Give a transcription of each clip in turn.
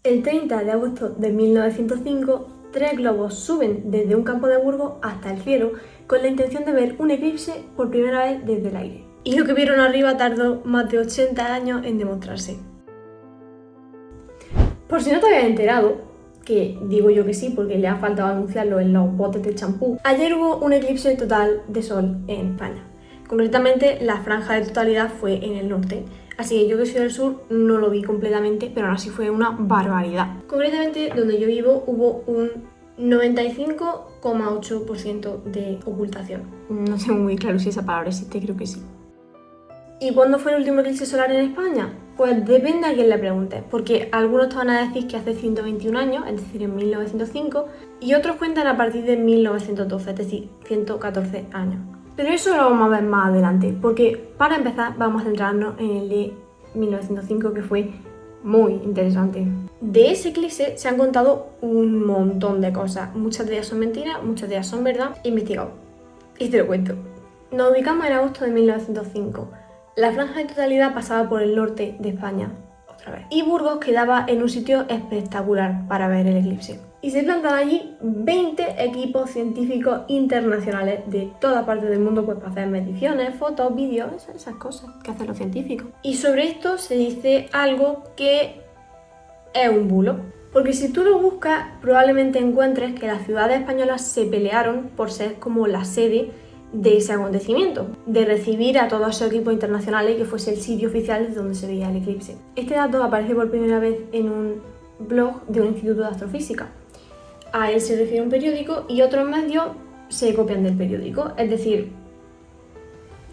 El 30 de agosto de 1905, 3 globos suben desde un campo de Burgos hasta el cielo con la intención de ver un eclipse por primera vez desde el aire. Y lo que vieron arriba tardó más de 80 años en demostrarse. Por si no te habías enterado, que digo yo que sí porque le ha faltado anunciarlo en los botes de champú, ayer hubo un eclipse total de sol en España. Concretamente, la franja de totalidad fue en el norte, así que yo que soy del sur no lo vi completamente, pero aún así fue una barbaridad. Concretamente, donde yo vivo hubo un 95,8% de ocultación. No sé muy claro si esa palabra existe, creo que sí. ¿Y cuándo fue el último eclipse solar en España? Pues depende a quién le pregunte, porque algunos te van a decir que hace 121 años, es decir, en 1905, y otros cuentan a partir de 1912, es decir, 114 años. Pero eso lo vamos a ver más adelante, porque para empezar vamos a centrarnos en el de 1905, que fue muy interesante. De ese eclipse se han contado un montón de cosas, muchas de ellas son mentiras, muchas de ellas son verdad. Investigado y te lo cuento. Nos ubicamos en agosto de 1905. La franja de totalidad pasaba por el norte de España, otra vez, y Burgos quedaba en un sitio espectacular para ver el eclipse. Y se plantan allí 20 equipos científicos internacionales de toda parte del mundo, pues para hacer mediciones, fotos, vídeos, esas cosas que hacen los científicos. Y sobre esto se dice algo que es un bulo, porque si tú lo buscas probablemente encuentres que las ciudades españolas se pelearon por ser como la sede de ese acontecimiento, de recibir a todos esos equipos internacionales y que fuese el sitio oficial desde donde se veía el eclipse. Este dato aparece por primera vez en un blog de un instituto de astrofísica. A él se refiere un periódico y otros medios se copian del periódico, es decir,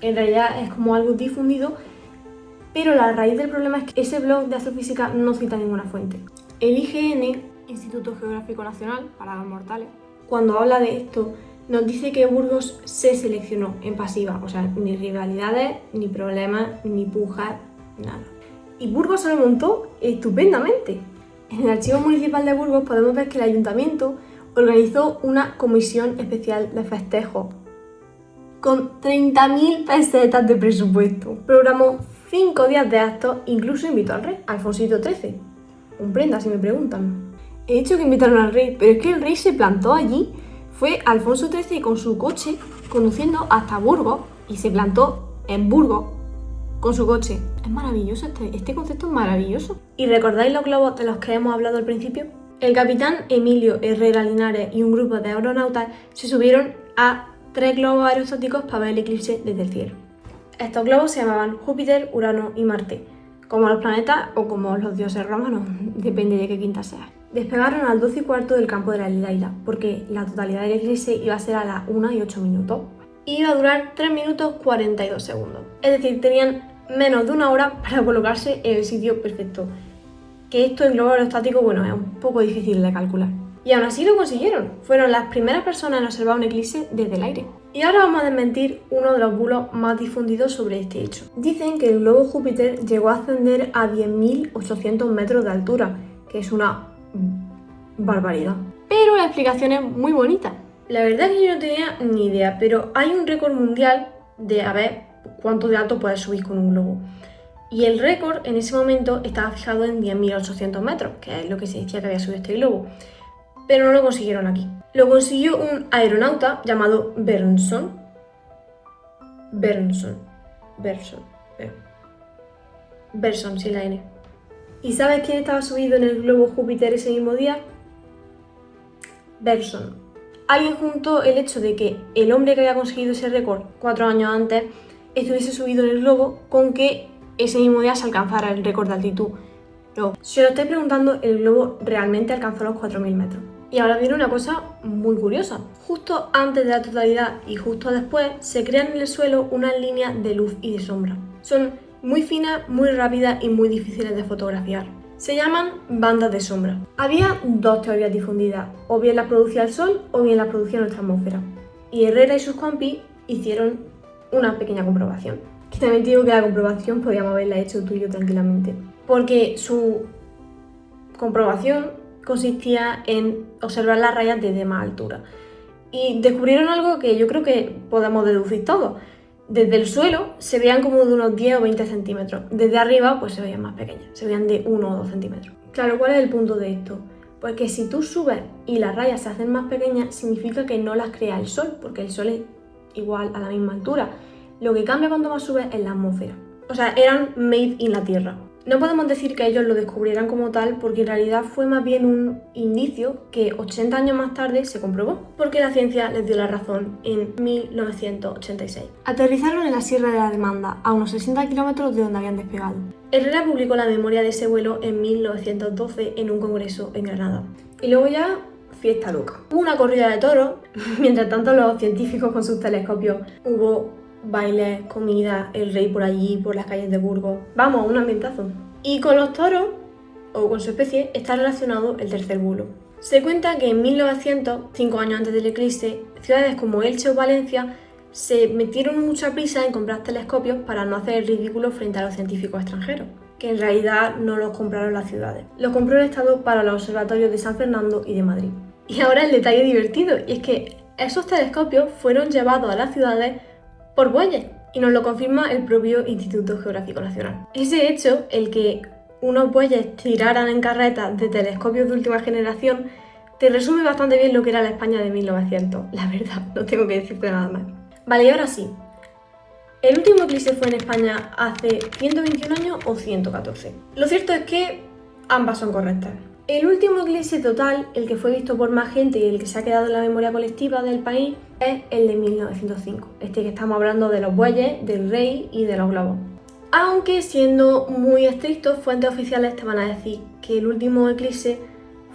en realidad es como algo difundido, pero la raíz del problema es que ese blog de astrofísica no cita ninguna fuente. El IGN, Instituto Geográfico Nacional para los Mortales, cuando habla de esto, nos dice que Burgos se seleccionó en pasiva, o sea, ni rivalidades, ni problemas, ni pujas, nada. Y Burgos se lo montó estupendamente. En el archivo municipal de Burgos podemos ver que el ayuntamiento organizó una comisión especial de festejo con 30.000 pesetas de presupuesto. Programó 5 días de actos, incluso invitó al rey, Alfonsito XIII. Un prenda, si me preguntan. He dicho que invitaron al rey, pero es que el rey se plantó allí. Fue Alfonso XIII con su coche conduciendo hasta Burgos y se plantó en Burgos con su coche. Es maravilloso, este concepto es maravilloso. ¿Y recordáis los globos de los que hemos hablado al principio? El capitán Emilio Herrera Linares y un grupo de aeronautas se subieron a 3 globos aerostáticos para ver el eclipse desde el cielo. Estos globos se llamaban Júpiter, Urano y Marte, como los planetas o como los dioses romanos, depende de qué quinta sea. Despegaron a las 12:15 del campo de la Lilaira, porque la totalidad del eclipse iba a ser a las 1:08. Y iba a durar 3 minutos 42 segundos. Es decir, tenían menos de una hora para colocarse en el sitio perfecto. Que esto en globo aerostático, bueno, es un poco difícil de calcular. Y aún así lo consiguieron. Fueron las primeras personas en observar un eclipse desde el aire. Y ahora vamos a desmentir uno de los bulos más difundidos sobre este hecho. Dicen que el globo Júpiter llegó a ascender a 10.800 metros de altura, que es una barbaridad. Pero la explicación es muy bonita. La verdad es que yo no tenía ni idea, pero hay un récord mundial de a ver cuánto de alto puedes subir con un globo. Y el récord en ese momento estaba fijado en 10.800 metros, que es lo que se decía que había subido este globo. Pero no lo consiguieron aquí. Lo consiguió un aeronauta llamado Berndson, sin la N. ¿Y sabes quién estaba subido en el globo Júpiter ese mismo día? Bergson. Alguien juntó el hecho de que el hombre que había conseguido ese récord 4 años antes estuviese subido en el globo con que ese mismo día se alcanzara el récord de altitud. No, si os lo estáis preguntando, el globo realmente alcanzó los 4.000 metros. Y ahora viene una cosa muy curiosa. Justo antes de la totalidad y justo después se crean en el suelo unas líneas de luz y de sombra. Son muy finas, muy rápidas y muy difíciles de fotografiar. Se llaman bandas de sombra. Había 2 teorías difundidas, o bien las producía el Sol o bien las producía nuestra atmósfera. Y Herrera y sus compis hicieron una pequeña comprobación. Que también te digo que la comprobación podíamos haberla hecho tú y yo tranquilamente. Porque su comprobación consistía en observar las rayas desde más altura. Y descubrieron algo que yo creo que podemos deducir todos. Desde el suelo se veían como de unos 10 o 20 centímetros. Desde arriba pues se veían más pequeñas, se veían de 1 o 2 centímetros. Claro, ¿cuál es el punto de esto? Pues que si tú subes y las rayas se hacen más pequeñas, significa que no las crea el Sol, porque el Sol es igual a la misma altura. Lo que cambia cuando más subes es la atmósfera. O sea, eran made in la Tierra. No podemos decir que ellos lo descubrieran como tal, porque en realidad fue más bien un indicio que 80 años más tarde se comprobó, porque la ciencia les dio la razón en 1986. Aterrizaron en la Sierra de la Demanda, a unos 60 kilómetros de donde habían despegado. Herrera publicó la memoria de ese vuelo en 1912 en un congreso en Granada. Y luego ya, fiesta loca. Hubo una corrida de toros, mientras tanto los científicos con sus telescopios hubo bailes, comida, el rey por allí, por las calles de Burgos. Vamos, un ambientazo. Y con los toros, o con su especie, está relacionado el tercer bulo. Se cuenta que en 1900, 5 años antes del eclipse, ciudades como Elche o Valencia se metieron mucha prisa en comprar telescopios para no hacer el ridículo frente a los científicos extranjeros, que en realidad no los compraron las ciudades. Los compró el Estado para los observatorios de San Fernando y de Madrid. Y ahora el detalle divertido, y es que esos telescopios fueron llevados a las ciudades por bueyes, y nos lo confirma el propio Instituto Geográfico Nacional. Ese hecho, el que unos bueyes tiraran en carretas de telescopios de última generación, te resume bastante bien lo que era la España de 1900, la verdad, no tengo que decirte nada más. Vale, y ahora sí, ¿el último eclipse fue en España hace 121 años o 114? Lo cierto es que ambas son correctas. El último eclipse total, el que fue visto por más gente y el que se ha quedado en la memoria colectiva del país, es el de 1905. Este que estamos hablando de los bueyes, del rey y de los globos. Aunque siendo muy estrictos, fuentes oficiales te van a decir que el último eclipse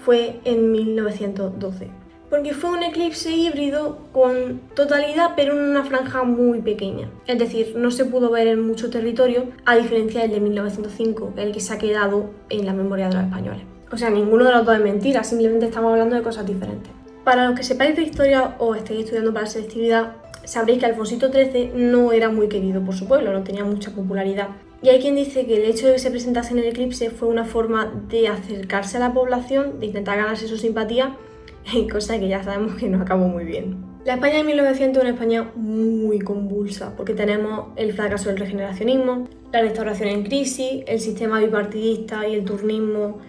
fue en 1912. Porque fue un eclipse híbrido con totalidad, pero en una franja muy pequeña. Es decir, no se pudo ver en mucho territorio, a diferencia del de 1905, el que se ha quedado en la memoria de los españoles. O sea, ninguno de los dos es mentira, simplemente estamos hablando de cosas diferentes. Para los que sepáis de historia o estéis estudiando para selectividad, sabréis que Alfonsito XIII no era muy querido por su pueblo, no tenía mucha popularidad. Y hay quien dice que el hecho de que se presentase en el eclipse fue una forma de acercarse a la población, de intentar ganarse su simpatía, cosa que ya sabemos que no acabó muy bien. La España de 1900 es una España muy convulsa, porque tenemos el fracaso del regeneracionismo, la restauración en crisis, el sistema bipartidista y el turnismo,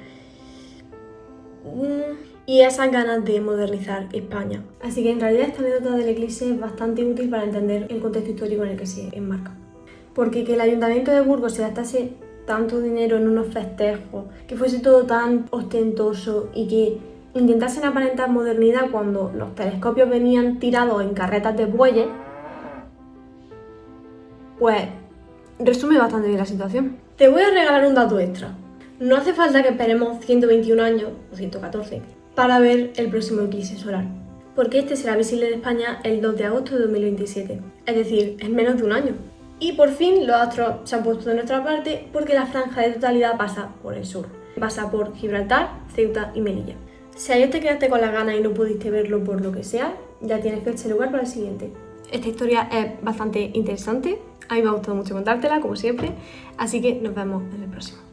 y esas ganas de modernizar España. Así que en realidad esta anécdota del eclipse es bastante útil para entender el contexto histórico en el que se enmarca. Porque que el Ayuntamiento de Burgos se gastase tanto dinero en unos festejos, que fuese todo tan ostentoso y que intentasen aparentar modernidad cuando los telescopios venían tirados en carretas de bueyes, pues resume bastante bien la situación. Te voy a regalar un dato extra. No hace falta que esperemos 121 años, o 114, para ver el próximo eclipse solar, porque este será visible en España el 2 de agosto de 2027, es decir, en menos de un año. Y por fin los astros se han puesto de nuestra parte porque la franja de totalidad pasa por el sur, pasa por Gibraltar, Ceuta y Melilla. Si ayer te quedaste con las ganas y no pudiste verlo por lo que sea, ya tienes fecha y lugar para el siguiente. Esta historia es bastante interesante, a mí me ha gustado mucho contártela, como siempre, así que nos vemos en el próximo.